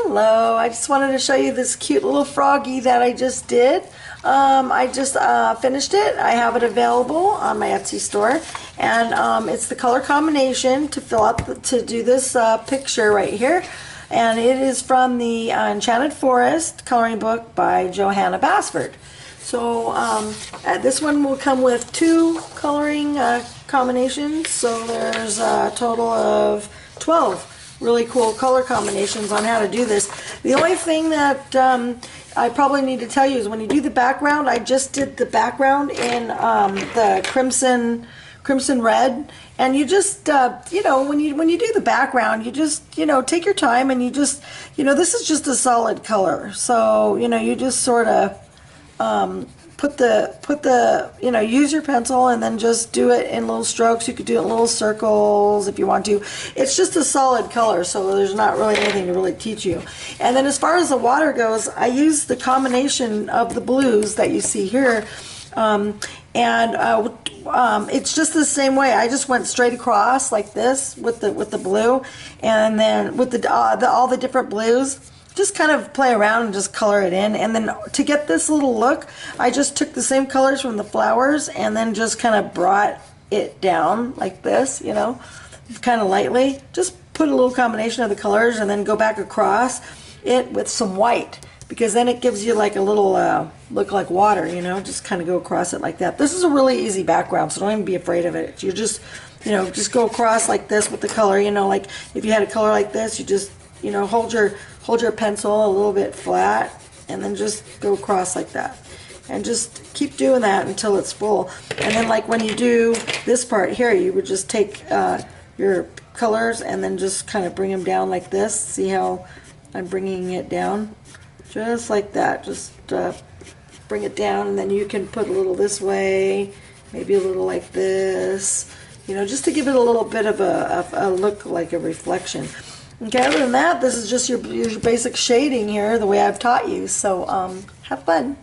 Hello, I just wanted to show you this cute little froggy that I just did. I just finished it. I have it available on my Etsy store, and it's the color combination to fill out to do this picture right here, and it is from the Enchanted Forest coloring book by Johanna Basford. So this one will come with 2 coloring combinations, so there's a total of 12 really cool color combinations on how to do this. The only thing that I probably need to tell you is when you do the background, I just did the background in the crimson red, and you just you know, when you do the background, you just, you know, take your time, and you just, you know, this is just a solid color, so you know, you just sort of put the you know, use your pencil and then just do it in little strokes. You could do it in little circles if you want to. It's just a solid color, so there's not really anything to really teach you. And then as far as the water goes, I use the combination of the blues that you see here, it's just the same way. I just went straight across like this with the blue, and then with all the different blues, just kind of play around and just color it in. And then to get this little look, I just took the same colors from the flowers and then just kind of brought it down like this, you know, kind of lightly. Just put a little combination of the colors and then go back across it with some white, because then it gives you like a little look like water, you know. Just kind of go across it like that. This is a really easy background, so don't even be afraid of it. You just, you know, just go across like this with the color, you know, like if you had a color like this, you just, you know, hold your pencil a little bit flat and then just go across like that, and just keep doing that until it's full. And then like when you do this part here, you would just take your colors and then just kind of bring them down like this. See how I'm bringing it down? Just like that. Just bring it down, and then you can put a little this way, maybe a little like this, you know, just to give it a little bit of a look like a reflection. Okay, other than that, this is just your basic shading here, the way I've taught you. So have fun.